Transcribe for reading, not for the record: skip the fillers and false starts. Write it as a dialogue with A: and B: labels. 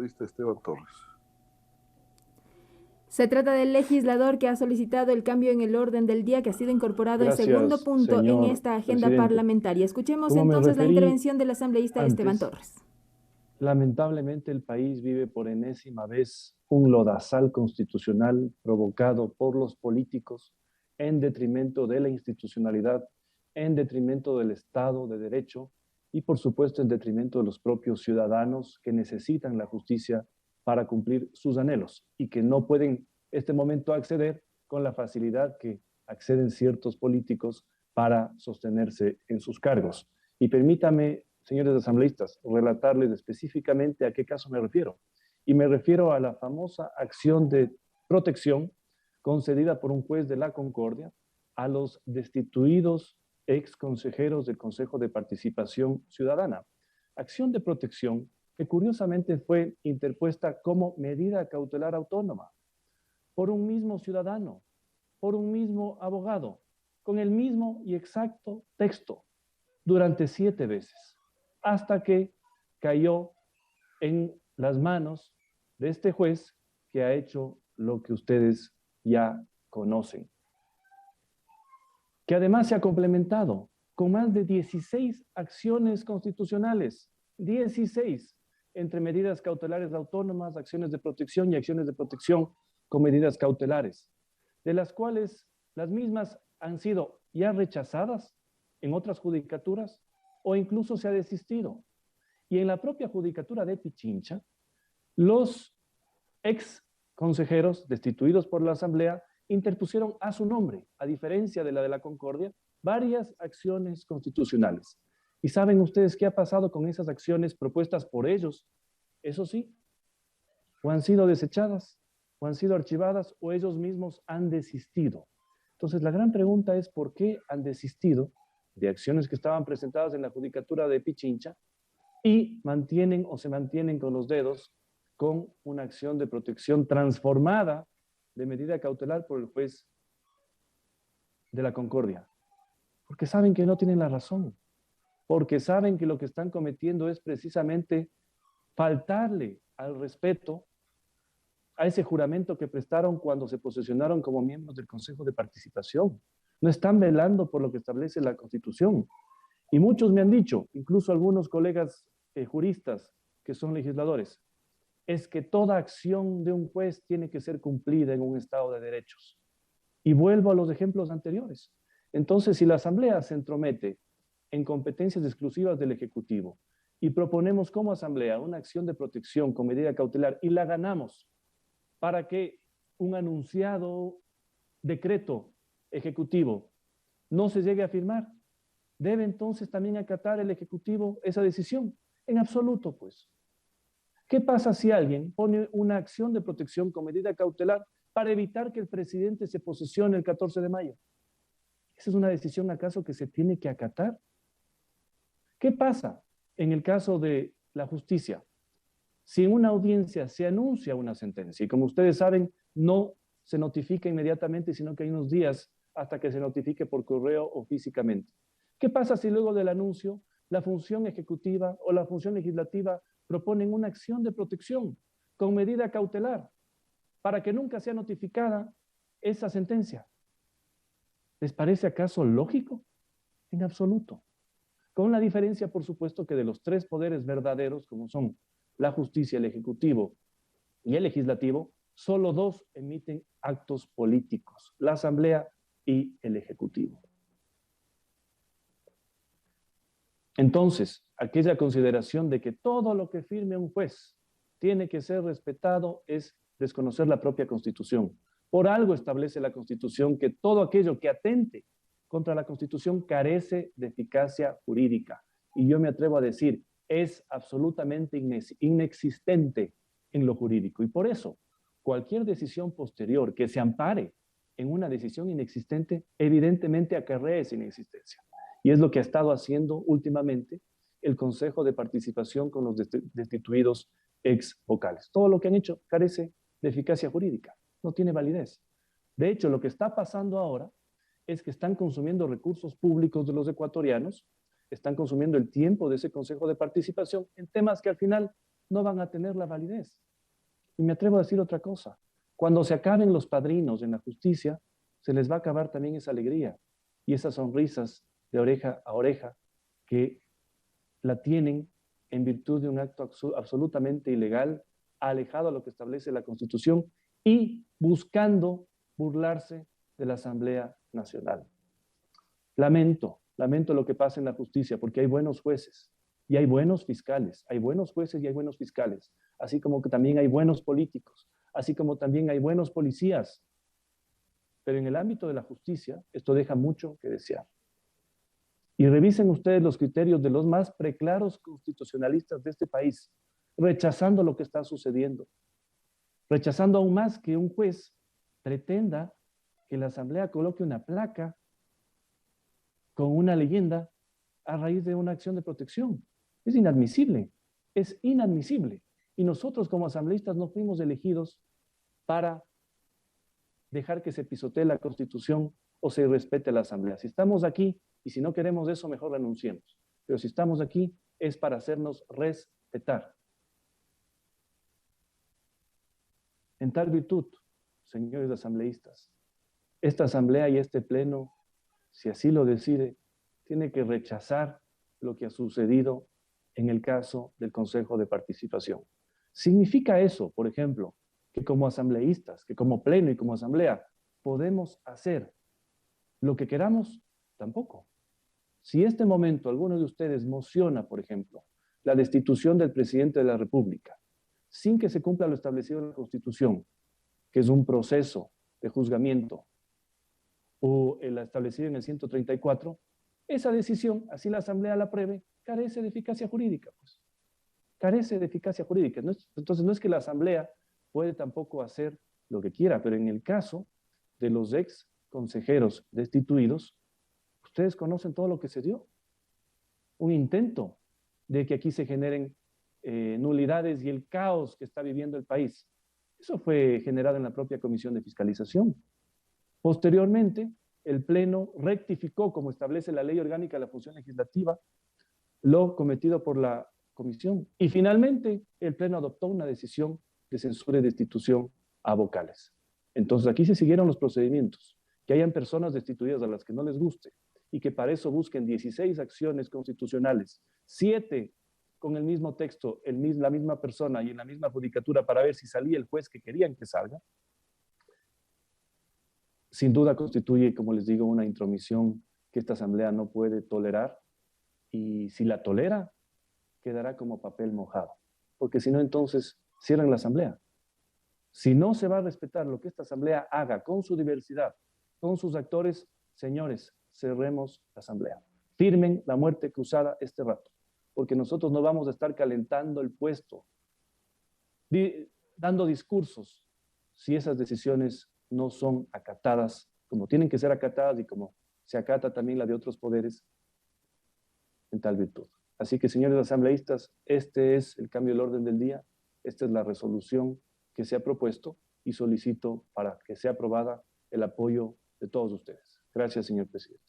A: asambleísta Esteban Torres.
B: Se trata del legislador que ha solicitado el cambio en el orden del día que ha sido incorporado el segundo
C: Gracias,
B: punto en
C: señor
B: esta agenda
C: presidente.
B: parlamentaria. Escuchemos
C: Como me
B: entonces la
C: referí
B: intervención del asambleísta Esteban
C: antes,
B: Torres.
C: lamentablemente el país vive por enésima vez un lodazal constitucional provocado por los políticos en detrimento de la institucionalidad, en detrimento del Estado de Derecho y por supuesto en detrimento de los propios ciudadanos que necesitan la justicia para cumplir sus anhelos y que no pueden este momento acceder con la facilidad que acceden ciertos políticos para sostenerse en sus cargos. Y permítame, señores asambleístas, relatarles específicamente a qué caso me refiero. Y me refiero a la famosa acción de protección concedida por un juez de la Concordia a los destituidos ex consejeros del Consejo de Participación Ciudadana. Acción de protección que curiosamente fue interpuesta como medida cautelar autónoma por un mismo ciudadano, por un mismo abogado, con el mismo y exacto texto, durante 7 veces, hasta que cayó en las manos de este juez que ha hecho lo que ustedes ya conocen. Que además se ha complementado con más de 16 acciones constitucionales, 16, entre medidas cautelares autónomas, acciones de protección y acciones de protección con medidas cautelares, de las cuales las mismas han sido ya rechazadas en otras judicaturas o incluso se ha desistido. Y en la propia judicatura de Pichincha, los ex consejeros destituidos por la Asamblea interpusieron a su nombre, a diferencia de la de la Concordia, varias acciones constitucionales. ¿Y saben ustedes qué ha pasado con esas acciones propuestas por ellos? Eso sí, o han sido desechadas, o han sido archivadas, o ellos mismos han desistido. Entonces, la gran pregunta es ¿por qué han desistido de acciones que estaban presentadas en la judicatura de Pichincha y mantienen o se mantienen con los dedos con una acción de protección transformada de medida cautelar por el juez de la Concordia? Porque saben que no tienen la razón, porque saben que lo que están cometiendo es precisamente faltarle al respeto a ese juramento que prestaron cuando se posesionaron como miembros del Consejo de Participación. No están velando por lo que establece la Constitución. Y muchos me han dicho, incluso algunos colegas juristas que son legisladores, es que toda acción de un juez tiene que ser cumplida en un Estado de derechos. Y vuelvo a los ejemplos anteriores. Entonces, si la Asamblea se entromete en competencias exclusivas del Ejecutivo y proponemos como Asamblea una acción de protección con medida cautelar y la ganamos para que un anunciado decreto ejecutivo no se llegue a firmar, ¿debe entonces también acatar el Ejecutivo esa decisión? En absoluto, pues. ¿Qué pasa si alguien pone una acción de protección con medida cautelar para evitar que el presidente se posesione el 14 de mayo? ¿Esa es una decisión acaso que se tiene que acatar? ¿Qué pasa en el caso de la justicia? Si en una audiencia se anuncia una sentencia, y como ustedes saben, no se notifica inmediatamente, sino que hay unos días hasta que se notifique por correo o físicamente. ¿Qué pasa si luego del anuncio la función ejecutiva o la función legislativa proponen una acción de protección con medida cautelar para que nunca sea notificada esa sentencia? ¿Les parece acaso lógico? En absoluto. Con la diferencia, por supuesto, que de los 3 poderes verdaderos, como son la justicia, el ejecutivo y el legislativo, solo 2 emiten actos políticos, la Asamblea y el Ejecutivo. Entonces, aquella consideración de que todo lo que firme un juez tiene que ser respetado es desconocer la propia Constitución. Por algo establece la Constitución que todo aquello que atente contra la Constitución carece de eficacia jurídica. Y yo me atrevo a decir, es absolutamente inexistente en lo jurídico. Y por eso, cualquier decisión posterior que se ampare en una decisión inexistente, evidentemente acarrea esa inexistencia. Y es lo que ha estado haciendo últimamente el Consejo de Participación con los destituidos ex vocales. Todo lo que han hecho carece de eficacia jurídica, no tiene validez. De hecho, lo que está pasando ahora es que están consumiendo recursos públicos de los ecuatorianos, están consumiendo el tiempo de ese Consejo de Participación en temas que al final no van a tener la validez. Y me atrevo a decir otra cosa. Cuando se acaben los padrinos en la justicia, se les va a acabar también esa alegría y esas sonrisas de oreja a oreja que la tienen en virtud de un acto absolutamente ilegal, alejado a lo que establece la Constitución y buscando burlarse de la Asamblea Nacional. Lamento lo que pasa en la justicia, porque hay buenos jueces y hay buenos fiscales, hay buenos jueces y hay buenos fiscales, así como que también hay buenos políticos, así como también hay buenos policías. Pero en el ámbito de la justicia, esto deja mucho que desear. Y revisen ustedes los criterios de los más preclaros constitucionalistas de este país, rechazando lo que está sucediendo, rechazando aún más que un juez pretenda que la Asamblea coloque una placa con una leyenda a raíz de una acción de protección. Es inadmisible, es inadmisible. Y nosotros como asambleístas no fuimos elegidos para dejar que se pisotee la Constitución o se irrespete la Asamblea. Si estamos aquí y si no queremos eso, mejor renunciemos. Pero si estamos aquí es para hacernos respetar. En tal virtud, señores asambleístas, esta Asamblea y este Pleno, si así lo decide, tiene que rechazar lo que ha sucedido en el caso del Consejo de Participación. ¿Significa eso, por ejemplo, que como asambleístas, que como Pleno y como Asamblea, podemos hacer lo que queramos? Tampoco. Si en este momento alguno de ustedes mociona, por ejemplo, la destitución del presidente de la República, sin que se cumpla lo establecido en la Constitución, que es un proceso de juzgamiento, o el establecido en el 134, esa decisión, así la Asamblea la apruebe, carece de eficacia jurídica. Pues. Carece de eficacia jurídica. Entonces no es que la Asamblea puede tampoco hacer lo que quiera, pero en el caso de los ex consejeros destituidos, ustedes conocen todo lo que se dio. Un intento de que aquí se generen nulidades y el caos que está viviendo el país. Eso fue generado en la propia Comisión de Fiscalización. Posteriormente, el Pleno rectificó, como establece la Ley Orgánica de la Función Legislativa, lo cometido por la Comisión. Y finalmente, el Pleno adoptó una decisión de censura y destitución a vocales. Entonces, aquí se siguieron los procedimientos. Que hayan personas destituidas a las que no les guste y que para eso busquen 16 acciones constitucionales, 7 con el mismo texto, la misma persona y en la misma judicatura para ver si salía el juez que querían que salga, sin duda constituye, como les digo, una intromisión que esta Asamblea no puede tolerar y si la tolera, quedará como papel mojado, porque si no, entonces cierran la Asamblea. Si no se va a respetar lo que esta Asamblea haga con su diversidad, con sus actores, señores, cerremos la Asamblea. Firmen la muerte cruzada este rato, porque nosotros no vamos a estar calentando el puesto, dando discursos, si esas decisiones no son acatadas como tienen que ser acatadas y como se acata también la de otros poderes en tal virtud. Así que, señores asambleístas, este es el cambio del orden del día, esta es la resolución que se ha propuesto y solicito para que sea aprobada el apoyo de todos ustedes. Gracias, señor presidente.